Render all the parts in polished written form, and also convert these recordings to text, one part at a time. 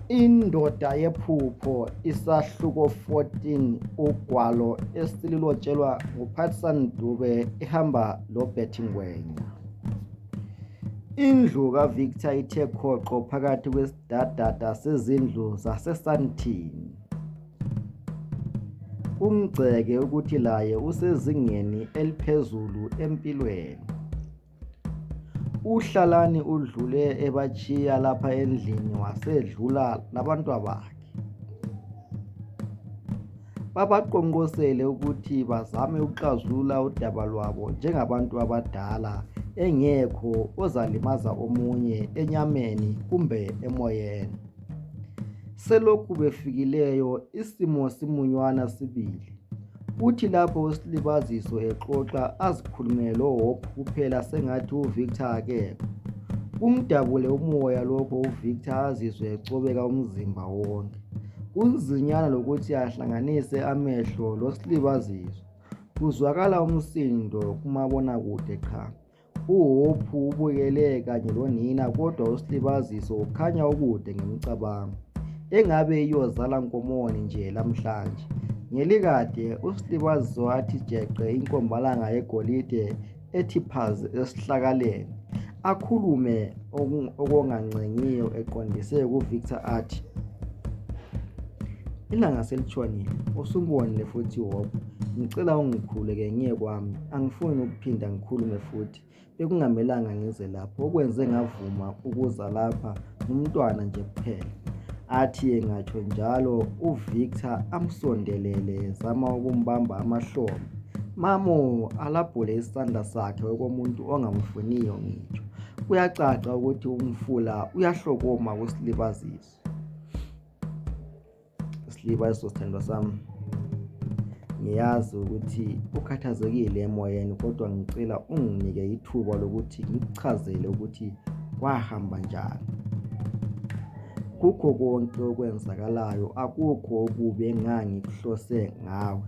Indoda yephupho, isahluko 14, ugwalo esilotshelwa nguPatson Dube ihamba loBetty Ngwenya. Indlu kaVictor ithe khoqo phakathi kwesidadada sezindlu zaseSandton. Kumgceke ukuthi laye usezingeni eliphezulu empilweni. uHlalani udlule ebachiya lapha endlini wasedlula nabantwabakhe. Babaqonqosele ukuthi bazame ukuxazulula udaba lwabo njengabantu abadala, engekho ozalimaza omunye enyameni kumbe emoyeni. Selokhu befikileyo, isimo simunywana sibili. Uthi lapho uSilibaziso exoxa azikhulumele loHophu kuphela sengathi uVictor akekho. Kumdabule umoya lokho uVictor azizwe ecobeka umzimba wonke. Kunzinyana lokuthi ahlanganise amehlo loSilibaziso. Kuzwakala umsindo kumabonakude qha. uHophu ubukele kanye lonina kodwa uSilibaziso ukhanya ukude ngemicabango. Engabe iyozala Nkomoni nje lamhlanje. Ngelikade uSilibaziso wathi jeqe inkombalanga yegolide ethi phazi esihlakaleni. Akhulume okungancengiyo eqondise kuVictor athi, ilanga selitshonile, usubonile futhi Hophu. Ngicela ungikhuleke ngiye kwami. Angifuni ukuphinda ngikhulume futhi. Bekungamelanga ngize lapho. Okwenze ngavuma ukuza lapha ngumntwana nje kuphela. Athi engatsho njalo uVictor amsondelele zama ukumbamba amahlomo. Mamo alabhule isandla sakhe komuntu ongamfuniyo ngitsho. Kuyacaca ukuthi umfula uyahlokoma kuSilibaziso. Silibaziso, sithandwa sami, ngiyazi ukuthi ukhathazekile emoyeni, kodwa ngicela unginike ithuba lokuthi ngikuchazele ukuthi kwahamba njani. Kukho konke okwenzakalayo akukho okubi engangikuhlose ngawe.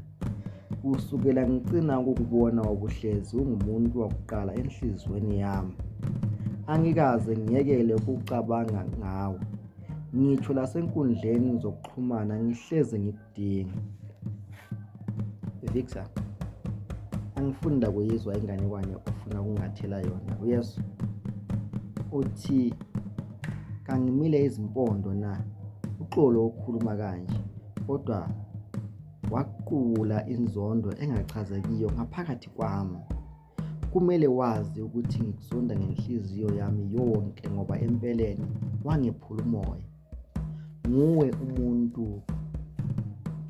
Kusukela ngicina ukukubona ubuhlezi ungumuntu wakuqala enhlizweni yami. Angikaze ngiyekele ukucabanga ngawe. Ngitsho lasenkundleni zokuxhumana ngihleze ngikudinga. Victor, angifuni kuyizwa inganekwane ofuna ukungathela yona. Uyesu uthi kangimile izimpondo na? Uxolo ukukhuluma kanje, kodwa waqula inzondo engachazekiyo ngaphakathi kwami. Kumele wazi ukuthi ngikuzonda ngenhliziyo yami yonke ngoba empeleni wangephula umoya. Nguwe umuntu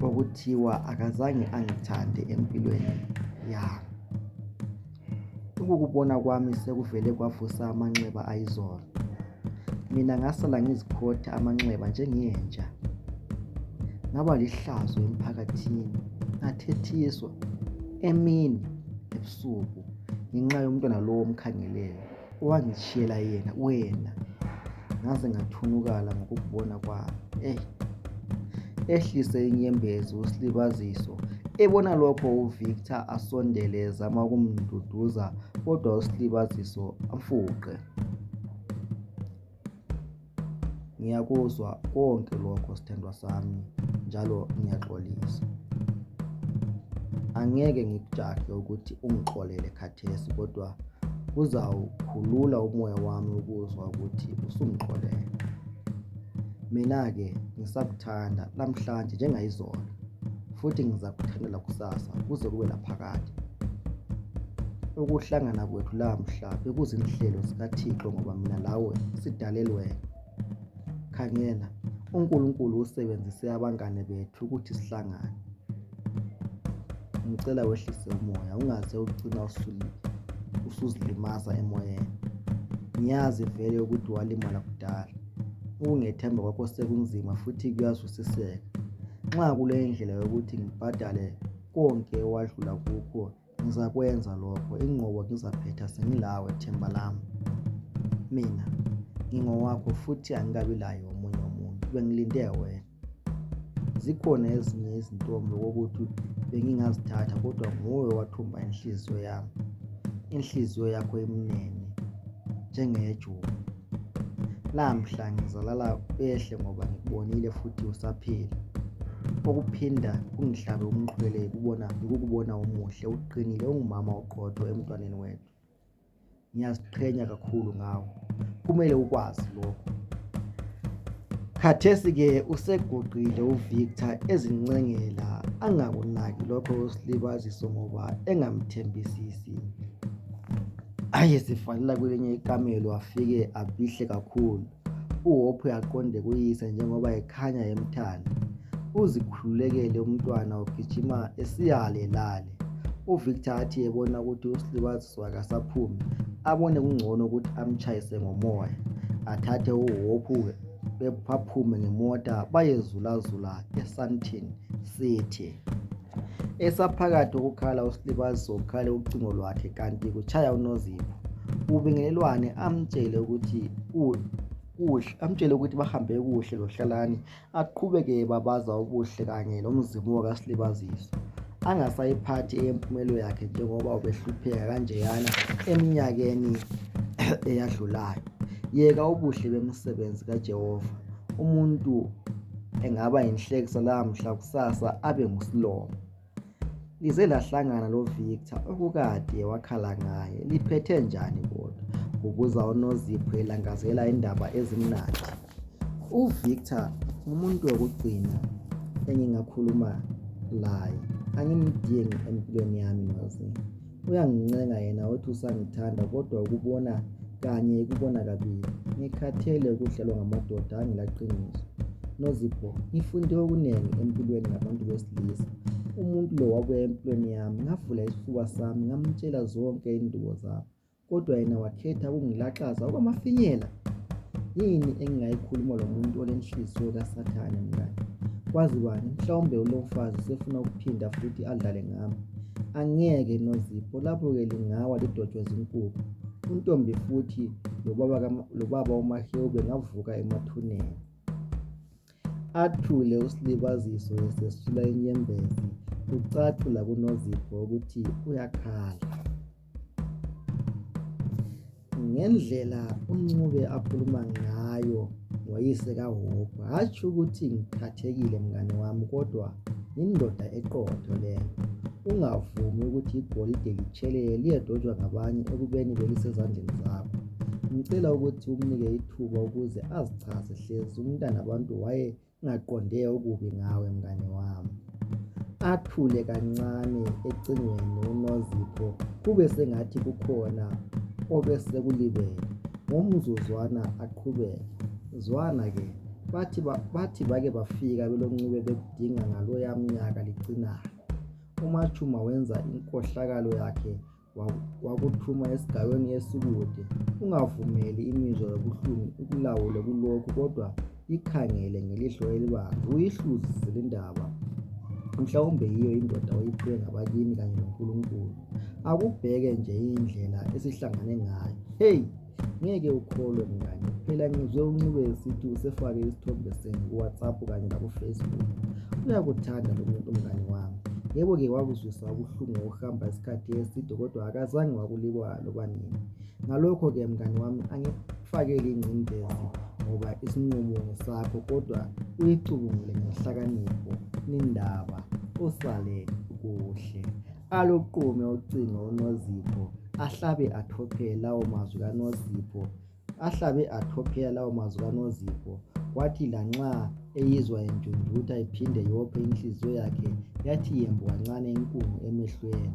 okuthiwa akazange angithande empilweni yami. Ukukubona kwami sekuvele kwavusa amanxeba ayizolo. Mina ngasala ngizikhotha amanxeba njengenja. Ngaba lihlazo emphakathini, ngathethiswa emini ebusuku ngenxa yomntwana lowo omkhangeleyo owangishiyela yena wena. Ngaze ngathunukala ngokubona kwami. Ehlise inyembezi uSilibaziso ebona lokho uVictor asondele zama ukumduduza, kodwa uSilibaziso amfuqe. Ngiyakuzwa konke lokho sithandwa sami, njalo ngiyaxolisa. Angeke ngikujahe ukuthi ungixolele khathesi, kodwa kuzawukhulula umoya wami ukuzwa ukuthi usungixolele. Mina-ke ngisakuthanda namhlanje njengayizolo, futhi ngizakuthandela kusasa kuze kube laphakade. Ukuhlangana kwethu lamhla bekuzinhlelo zikaThixo ngoba mina lawe sidalelwe. Khangela, uNkulunkulu usebenzise abangane bethu ukuthi sihlangane. Ngicela wehlise umoya, ungaze ugcina usuzilimaza emoyeni. Ngiyazi vele ukuthi walimala kudala. Ukungethemba kwakho sekunzima futhi kuyazwisiseka. Nxa kule ndlela yokuthi ngibhadale konke owadlula kukho, ngizakwenza lokho. Inqobo ngizaphetha sengilawe, themba lami. Mina ngingowakho futhi angikabi layo omunye umuntu. Bengilinde wena. Zikhona ezinye izintombi ukuthi bengingazithatha, kodwa nguwe wathumba inhliziyo yami. Inhliziyo yakho emnene njengejuba. lamhla ngizalala behle ngoba ngikubonile futhi usaphila. Okuphinda kungihlabe umqhele ukubona umuhle, uqinile, ungumama oqotho emntwaneni wethu. Ngiyaziqhenya kakhulu ngawe, kumele ukwazi lokho. Khathesi-ke useguqile uVictor ezincengela angakunaki lokho uSlibaziso ngoba engamthembisisi. Ayesifanela kwelinye ikamelo afike abihle kakhulu. uHophe yaqonde kuyise njengoba ekhanya emthanda. Uzikhululekele umntwana ugijima esiyale lale. uVictor athi ebona ukuthi uSlibaziso akasaphumi, abone kungcono ukuthi amtshayise ngomoya, athathe uHophe baphume ngemota bayezulazula eSandton City. Esaphakathi ukukhala uSlibaziso ukhale ucingo lwakhe kanti kuchaya uNozipho. Ubingelelwane amtshele ukuthi bahambe kuhle loHlalani, aqhubeke babaza ubuhle kanye nomzimo kaSlibaziso. Angasayiphathi eyemphumelo yakhe njengoba ubehlupheka kanjeyana eminyakeni eyadlulayo. Yeka ubuhle bemsebenzi kaJehova. Umuntu engaba inhlekisa lamhla kusasa abe nguSlomo. Lize lahlangana loVictor okukade wakhala ngaye. Liphethe njani kodwa? Ubuza uNozipho elangazela indaba ezimnandi. uVictor umuntu wokugcina engingakhuluma laye. Angimdingi empilweni yami Nozipho. Uyangincenga yena uthi usangithanda kodwa ukubona kanye kubona kabili. Ngikhathele ukuhlalwa ngamadoda angilaqiniso. Nozipho, ngifunde okuningi empilweni ngabantu besilisa. Umuntu lo wabuya empilweni yami, ngavula isifuba sami ngamtshela zonke indubo zami, kodwa yena wakhetha ukungilaxaza okwamafinyela. Yini engingayikhuluma lo muntu olenhliziyo kaSathane mngani? Kwazi bani, mhlawumbe lo mfazi usefuna ukuphinda futhi adlale ngami. Angeke Nozipho, lapho-ke lingawa lidotshwe zinkukhu. Untombi futhi lo baba uMahlewu ngavuka emathuneni. Athule uSlibaziso esesula inyembezi. Kucacula kuNozipho ukuthi uyakhala. Ngendlela uNcube akhuluma ngayo ngoyise kaHophe, hatsho ukuthi ngithathekile mngani wami, kodwa indoda eqotho leyo. Ungavumi ukuthi igolide lichelele liyedotshwa ngabanye ekubeni belisezandleni zakho. Ngicela ukuthi umnike ithuba ukuze azichaze, hlezi umntana abantu waye ngaqonde okubi ngawe mngani wami. Athule kancane ecingweni uNozipho, kube sengathi kukhona obesekulibele. Ngomzuzwana aqhubeke. Zwana-ke, bathi bake bafika beloNcube bekudinga ngaloya mnyaka licinayo. uMachuma wenza inkohlakalo yakhe wakuthuma esigayweni esikude. Ungavumeli imizwa yobuhlungu ukulawule kulokhu, kodwa ikhangele ngelihlo elibanzi, uyihluzise le ndaba. Mhlawumbe yiyo indoda oyiphiwe ngabakini kanye noNkulunkulu. Akubheke nje indlela esihlangane ngayo. Hey, ngeke ukholwe mngani, phela ngizwe uNcube esithi usefake isithombe senu kuWhatsApp kanye nakuFacebook. Uyakuthanda lo muntu mngani wami. Yebo-ke wakuzwisa ubuhlungu ukuhamba isikhathi eside, kodwa akazange wakulibala loba nini. Ngalokho-ke mngani wami, angikufakeli ingcindezi ngoba isinqumo sakho, kodwa uyicubungule ngenhlakanipho nindaba usale kuhle. Aluqume ucingo uNozipho, ahlabe athophele lawo mazwi kaNozipho. Kwathi lanxa eyizwa enjunjutha iphinde yophe inhliziyo yakhe yathi yembo kancane inkungu emehlweni.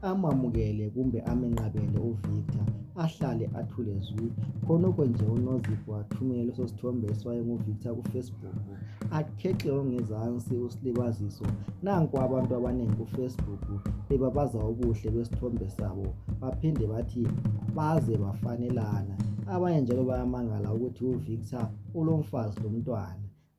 Amamukele kumbe amenqabele uVictor, ahlale athule zwi. Khonokho nje uNozipho wathumela leso sithombe esiwaye nguVictor kuFacebook. Akhexe ongezansi uSlibaziso. Nanku abantu abaningi kuFacebook bebabaza ubuhle besithombe sabo, baphinde bathi baze bafanelana. Abanye njalo bayamangala ukuthi uVictor ulomfazi lomntwana.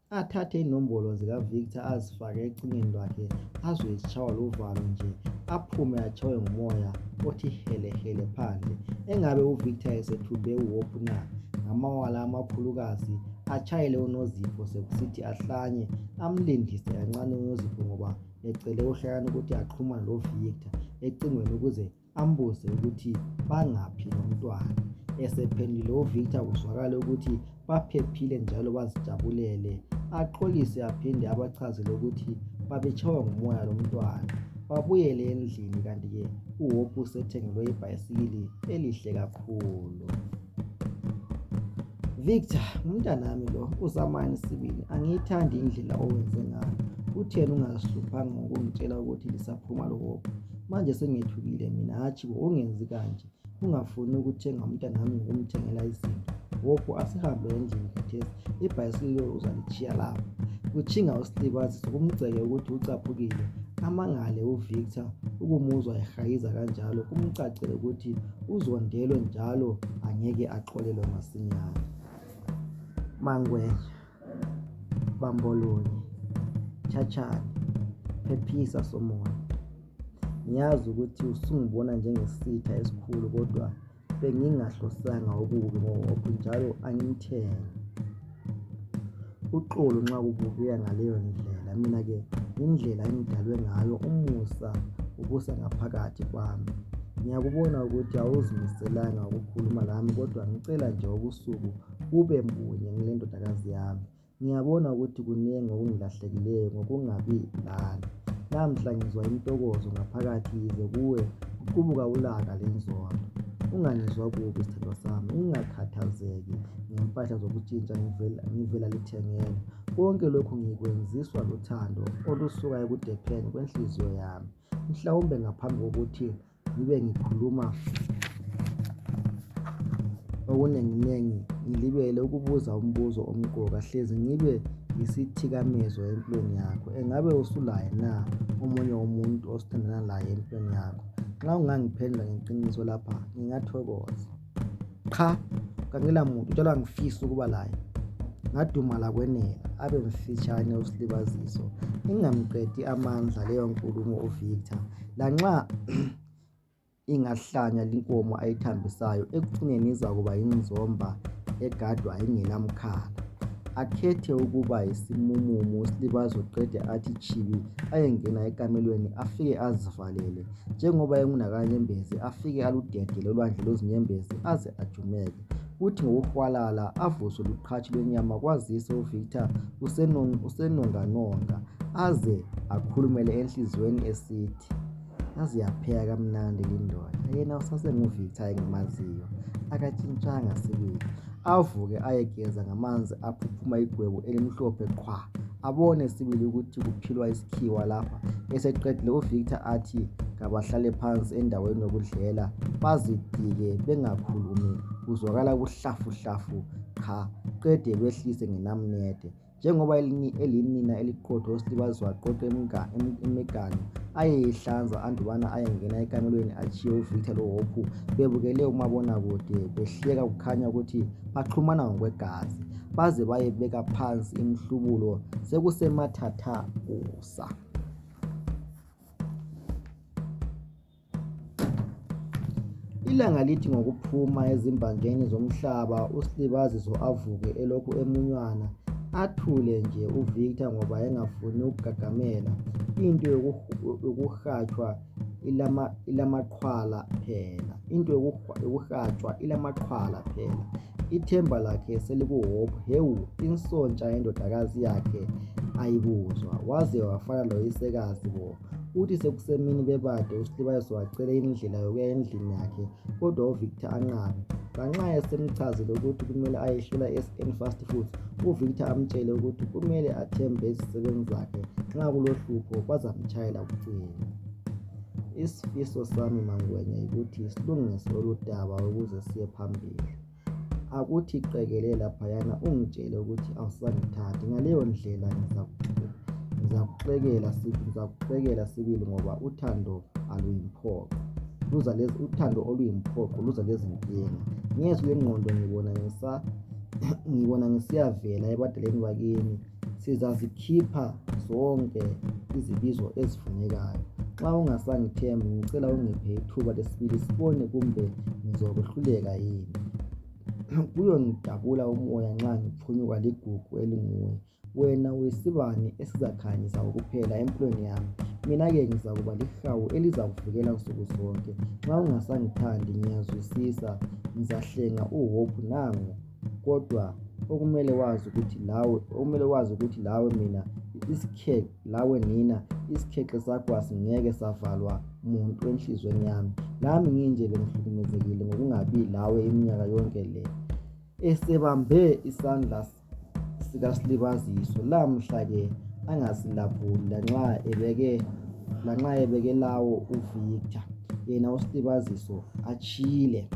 Athathe inombolo zikaVictor azifake ecingweni lwakhe, azwe ishawa lovalo nje, aphume achawe ngumoya othi helehele phandle. Engabe uVictor esethumbe uHophe na? Ngamawala amakhulukazi atshayele uNozipho sekusithi ahlanye amlindise kancane uNozipho ngoba ecele uHlalani ukuthi axhumane loVictor ecingweni ukuze ambuze ukuthi bangaphi nomntwana. Esephendule uVictor kuzwakala ukuthi baphephile njalo bazijabulele. Axolise aphinde abachazele ukuthi babetshaywa ngumoya lo mntwana. Babuyele endlini kanti-ke uHope usethengelwe ibhayisikili elihle kakhulu. Victor, umntanami lo uzamani Sibili, angiyithandi indlela owenze ngayo. Utheni ungazihluphanga ngokungitshela ukuthi lisaphuma lo Hope? Manje sengethukile mina, hatshi bo ungenzi kanje. Ungafuni ukuthenga umntanami ngokumthengela izinto. Hope asihambe endlini khathesi, ibhayisikili uzalichiya lapha. Kuchinga uSilibazisa kumgceke ukuthi ucaphukile. Amangale uVictor ukumuzwa ehayiza kanjalo kumcacele ukuthi uzondelwe njalo angeke axolelwe masinyane. Mangwenya, Bamboloni, Chachani, Phephisa Somoya. Ngiyazi ukuthi usungibona njengesitha esikhulu kodwa bengingahlosanga okubi ngoHope njalo angimthengi. Uxolo nxa kubukeka ngaleyo ndlela, mina-ke indlela engidalwe ngayo umusa ubusa ngaphakathi kwami. Ngiyakubona ukuthi awuzimiselanga ukukhuluma lami kodwa ngicela nje ubusuku bube mbunye ngile ndodakazi yami. Ngiyabona ukuthi kuningi okungilahlekileyo ngokungabi lani. Namhla ngizwa intokozo ngaphakathi yize kuwe kuqubuka ulaka lenzondo. Ungangizwa kubi sithandwa sami, ungakhathazeki ngempahla zokutshintsha ngivela lithengeni. Konke lokhu ngikwenziswa luthando olusuka ekudepheni kwenhliziyo yami. Mhlawumbe ngaphambi kokuthi ngibe ngikhuluma okunenginengi ngilibele ukubuza umbuzo omqoka, hlezi ngibe yisithikamezo empilweni yakho. Engabe usulaye na omunye umuntu osithandana laye empilweni yakho? Nxa ungangiphendula ngeqiniso lapha ngingathokoza. Cha, kangila muntu njalo angifisi ukuba laye. Ngadumala kwenela abe mfitshane uSilibaziso. Ingamqedi amandla leyo nkulumo uVictor. Lanxa ingahlanya linkomo ayithambisayo, ekugcineni izakuba yinzomba egadwa ingenamkhala. Akhethe ukuba yisimumumu uSilibazo qede athi chibi ayengena ekamelweni afike azivalele. Njengoba engunakanyembezi afike aludedele olwandle lwezinyembezi aze ajumeke. Uthi ngokuhwalala avuswe luqhatshi lwenyama kwazise uVictor usenonganonga aze akhulumele enhliziyweni esithi, yazi yapheka kamnandi lindoda. Yena usasenguVictor engimaziyo, akatshintshanga Sibili. Avuke ayegeza ngamanzi aphuphuma igwebu elimhlophe qhwa. Abone Sibili ukuthi kuphilwa isikhiwa lapha. Eseqedile uVictor athi kabahlale phansi endaweni yokudlela bazidike bengakhulumi. Kuzwakala kuhlafu cha, qede behlise ngenamnede. Njengoba elinina eliqotho uSilibazo waqoqa imiganu ayeyihlanza andubana ayengena ekamelweni achiye uVictor loHope bebukele umabonakude behleka kukhanya ukuthi baxhumana ngokwegazi baze bayebeka phansi imhlubulo sekusemathatha kusa. Ilanga lithi ngokuphuma ezimbanjeni zomhlaba uSilibaziso avuke elokhu emunywana athule nje uVictor ngoba engafuni ukugagamela. Into yokuhatshwa ilamaqhwala phela. Ithemba lakhe selikuHope. Hewu, insontsha yendodakazi yakhe ayibuzwa waze wafana loyisekazi bo. Uthi sekusemini bebade uSilibaziso wacela indlela yokuya endlini yakhe kodwa uVictor anqabe. Kanxa esemchazile ukuthi kumele ayehlola SN Fast Foods, uVictor amtshele ukuthi kumele athembe izisebenzi zakhe, nxa kulohlupho bazamtshayela kucina. Isifiso sami Mangwenya ukuthi silungise oludaba ukuze siye phambili. Akuthi qekele laphayana ungitshele ukuthi awusangithathi. Ngaleyo ndlela ngizakuxekela Sibili ngoba uthando aluyimphoqo. Uthando oluyimphoqo luza lezinkinga. Ngezwi lengqondo ngibona ngisiyavela ebadaleni bakini. Sizazikhipha zonke izibizo ezifunekayo. Nxa ungasangithembi ngicela ungiphe ithuba lesibili sibone kumbe ngizokwehluleka yini. Kuyongidabula umoya nxa ngiphunyuka ligugu elinguwe. Wena uyisibani esizakhanyisa ukuphela empilweni yami. mina-ke ngizakuba lihawu eliza kuvikela nsuku zonke. Nxa ungasangithandi ngiyazwisisa, ngizahlenga uHope nangu, kodwa okumele wazi ukuthi lawe mina isikhexe sakho asingeke savalwa muntu enhlizweni yami. Nami nginje bengihlukumezekile ngokungabi lawe iminyaka yonke le. Esebambe isandla sikaSlibaziso lamhla-ke angasilaphuli lanxa ebeke lawo uVictor, yena uSlibaziso atshile.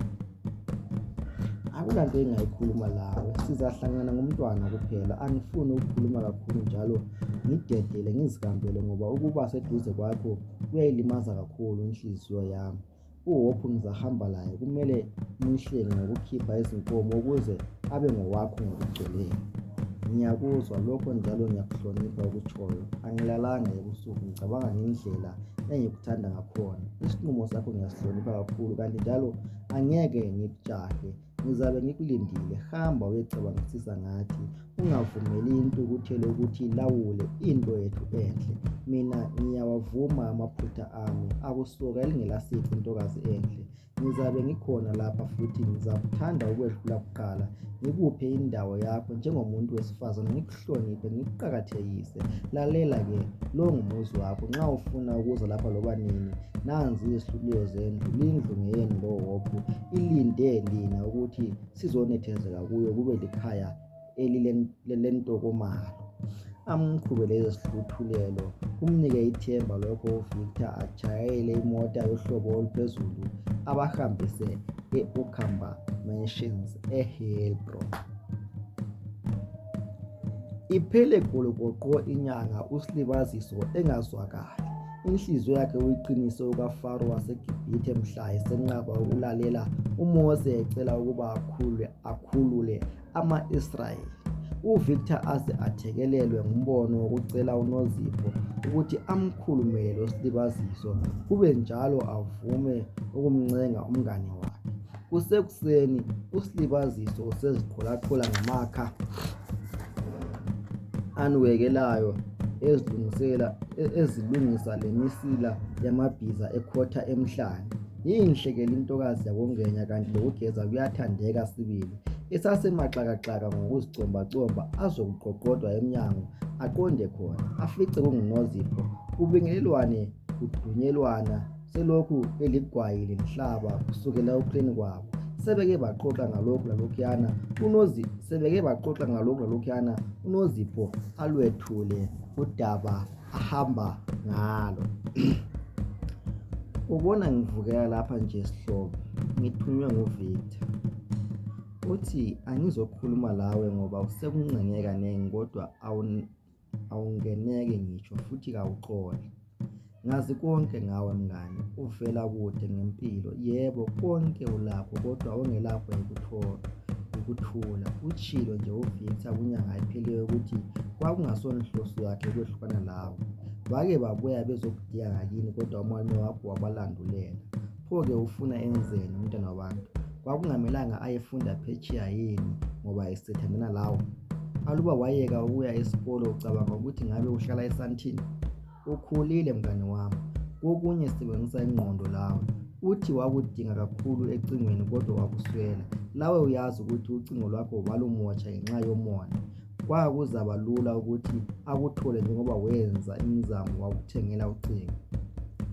Akulanto engayikhuluma lawe, sizahlangana ngomntwana kuphela. Angifuni ukukhuluma kakhulu njalo ngidedele ngizihambele, ngoba ukuba seduze kwakho kuyayilimaza kakhulu inhliziyo yami. uHope ngizahamba laye, kumele ngihlenge ngokukhipha izinkomo ukuze abe ngowakho ngokugcweleyo. Ngiyakuzwa lokho njalo ngiyakuhlonipha okutshoyo. Angilalanga ebusuku ngicabanga ngendlela engikuthanda ngakhona. Isinqumo sakho ngiyasihlonipha kakhulu, kanti njalo angeke ngikujahe. Ngizabe ngikulindile. Hamba uyecabangisisa ngathi, ungavumeli intukuthelo ukuthi ilawule into yethu enhle. Mina ngiyawavuma amaphutha ami, akusuka elingelasici ntokazi enhle. Ngizabe ngikhona lapha futhi ngizakuthanda ukwedlula kuqala, ngikuphe indawo yakho njengomuntu wesifazane, ngikuhloniphe, ngikuqakathekise. Lalela-ke, lo ngumuzi wakho. Nxa ufuna ukuza lapha loba nini, nanzi izihluliyo zendlu. Lindlu ngeyenu loHope, ilinde lina ukuthi sizonethezeka kuyo, kube likhaya lentokomalo. Amqhubele izihluthulelo, kumnike ithemba lokho uVictor ajayele imota yohlobo oluphezulu abahambise e-Ukamba Mansions eHeilbron. Iphele golokoqo inyanga uSlibaziso engazwakali. Inhliziyo yakhe uyiqinise ukaFaro waseGibhithe mhla esenqaba ukulalela uMose ecela ukuba akhulule ama-Israyeli. uVictor aze athekelelwe ngumbono wokucela uNozipho ukuthi amkhulumele loSlibaziso, kube njalo avume ukumncenga umngane wakhe. Kusekuseni uSlibaziso useziqholaqhola ngamakha anuwekelayo ezilungisa le misila yamabhiza ekhotha emhlane. Yinhle-ke lintokazi yakongenya, kanti lokugeza kuyathandeka sibili. Esasemaxakaxaka ngokuzicombacomba azokuqoqodwa emnyango aqonde khona, afice kunguNozipho. Kubingelelwane kudunyelwana selokhu eligwayile lihlaba kusukela ekuqaleni kwabo. Sebeke baxoxa ngalokhu lalokhuyana uNozipho alwethule udaba ahamba ngalo. Ubona ngivukela lapha nje sihlobo, ngithunywe nguVictor. Uthi angizokhuluma lawe ngoba usekungcengeka kanengi, kodwa awungeneke ngitsho futhi kawuxole. Ngazi konke ngawe mngani, uvela kude ngempilo. Yebo, konke ulakho, kodwa ongelapho ukuthula. Utshilo nje uVictor kwinyanga ephelileyo ukuthi kwakungasona inhloso yakhe ukwehlukana lawe. Bake babuya bezokudinga ngakini, kodwa umalume wakho wabalandulela. Pho-ke ufuna enzeni umntwana wabantu? Kwakungamelanga ayefunda phetsheya yini ngoba esethandana lawe? Aluba wayeka ukuya esikolo ucabanga ukuthi ngabe uhlala esantini? Ukhulile mngani wami, kokunye sebenzisa ingqondo lawe. Uthi wakudinga kakhulu ecingweni kodwa wakuswela. Lawe uyazi ukuthi ucingo lwakho balumotsha ngenxa yomona. Kwakuzaba lula ukuthi akuthole njengoba wenza imizamo wakuthengela ucingo.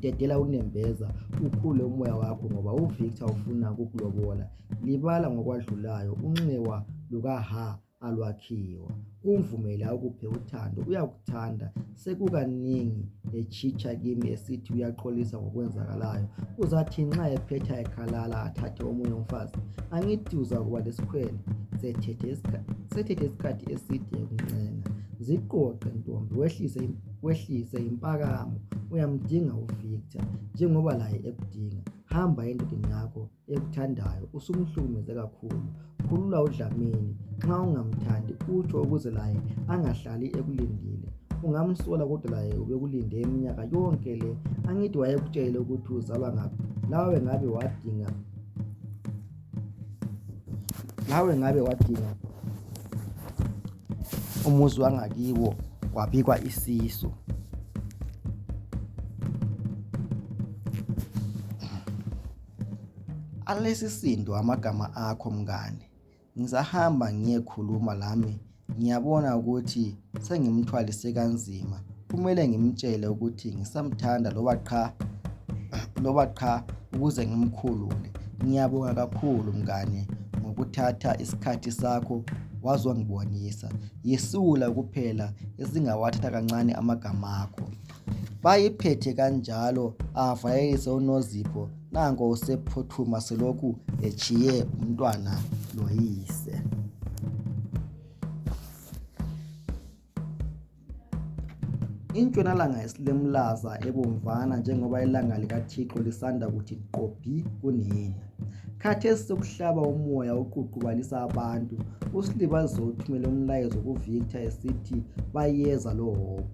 Dedela unembeza, ukhule umoya wakho ngoba uVictor ufuna ukukulobola. Libala ngokwadlulayo, unxewa lukaHa alwakhiwa. Umvumele akuphe uthando, uyakuthanda. Sekukaningi echitsha kimi esithi uyaxolisa ngokwenzakalayo. Uzathi nxa ephetha ekhalala athathe omunye umfazi? Angithi uzakuba lesikhwele. Sethethe isikhathi eside ukuncenga. Ziqoqe ntombi, wehlise impakamo. Uyamdinga uVictor njengoba laye ekudinga. Hamba endodeni yakho ekuthandayo, usumhlukumeze kakhulu. Khulula uDlamini. Nxa ungamthandi utsho ukuze laye angahlali ekulindile. Ungamsola kodwa laye ubekulinde iminyaka yonke le. Angithi wayekutshele ukuthi uzalwa ngaphi? Lawe ngabe wadinga umuzi wangakibo kwabikwa isisu. alesisindo amagama akho mngani. Ngisahamba ngiyekhuluma lami, ngiyabona ukuthi sengimthwalise kanzima. Kumele ngimtshele ukuthi ngisamthanda loba qha ukuze ngimkhulule. Ngiyabonga kakhulu mngani ngokuthatha isikhathi sakho wazongibonisa. Yisula kuphela esingawathatha kancane amagama akho. Bayiphethe kanjalo avayelise uNozipho, nango usephuthuma selokhu echiye umntwana loyise. Intshonalanga yesilemlaza ebomvana njengoba ilanga likaThixo lisanda kuthi qophi kunina. Khathesi sokuhlaba umoya uququbalisa abantu. uSilibaziso uthumele umlayezo kuVictor esithi bayeza loHobo.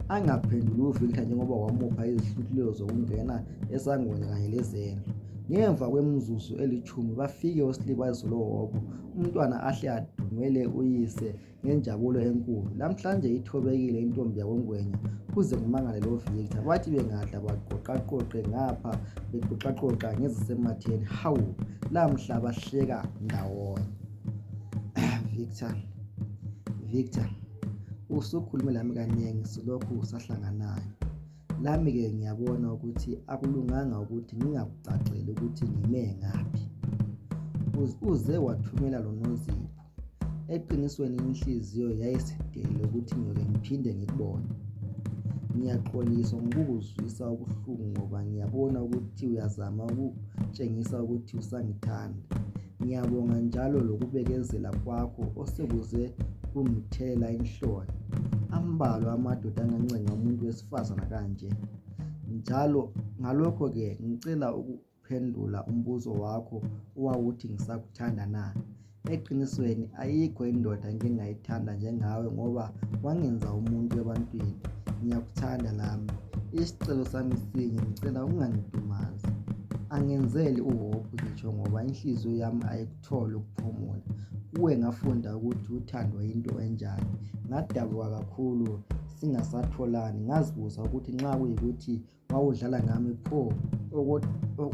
Angaphenduli uVictor njengoba wamupha izihluthulezo zokungena esangweni kanye lezendlu. Ngemva kwemizuzu elithumi bafike uSilibaziso loHobo. Umntwana ahle adumele uyise ngenjabulo enkulu. Lamhlanje ithobekile intombi yakoNgwenya kuze ngimangale lo Victor. Bathi bengadla baqoqaqoqe ngapha beqoqaqoqa ngezisematheni. Hawu, lamhla bahleka ndawonye. Victor, usukhulume lami kaningi silokhu usahlanganayo. Lami-ke ngiyabona ukuthi akulunganga ukuthi ngingakucaceli ukuthi ngime ngaphi. Uze wathumela lo Nozipho. Eqinisweni inhliziyo yayisidele ukuthi ngiyoke ngiphinde ngikubone. Ngiyaxolisa ngokukuzwisa ubuhlungu ngoba ngiyabona ukuthi uyazama ukutshengisa ukuthi usangithanda. Ngiyabonga njalo lokubekezela kwakho osekuze kungithela inhloni. Ambalwa amadoda angancenga umuntu wesifazana kanje. Njalo ngalokho-ke ngicela ukuphendula umbuzo wakho owawuthi ngisakuthanda na. Eqinisweni ayikho indoda ngingayithanda njengawe ngoba wangenza umuntu ebantwini. Ngiyakuthanda lami. Isicelo sami sinye, ngicela ungangidumazi. Angenzeli uHobo ngitsho ngoba inhliziyo yami ayikutholi ukuphumula. Kuwe ngafunda ukuthi uthando into enjani. Ngadabuka kakhulu singasatholani, ngazibuza ukuthi nxa kuyikuthi wawudlala ngami pho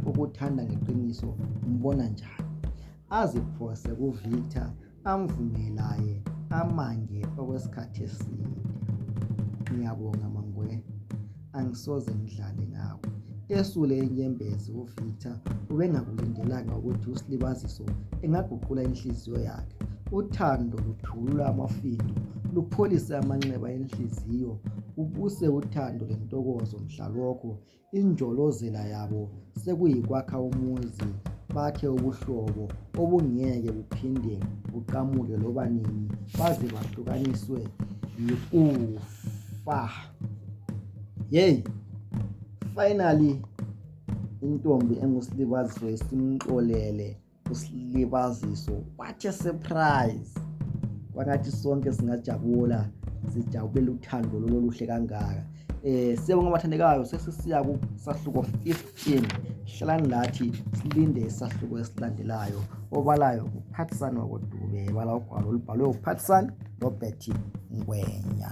ukuthanda ngeqiniso umbona njani. Aziphose kuVictor amvumelaye amange okwesikhathi eside. Ngiyabonga mangwe, angisoze ngidlale ngawe. Esule inyembezi uVictor ubengakulindelanga ukuthi uSilibaziso engaguqula inhliziyo yakhe. Uthando luthulula amafindo, lupholise amanxeba enhliziyo, ubuse uthando lentokozo mhlalokho. Injolozela yabo sekuyikwakha umuzi, bakhe ubuhlobo obungeke buphinde buqamuke loba nini, baze bahlukaniswe yikufa. Finally intombi enguSilibaziso isimxolele uSilibaziso. What a surprise! Kwangathi sonke singajabula, sijabule uthando loluhle kangaka. Siyabonga abathandekayo, sesisiya kusahluko 15. Hlalani lathi silinde isahluko esilandelayo. Obalayo uPhathisani wakoDube, bala ugwalo olubhalwe uPhathisani noBetty Ngwenya.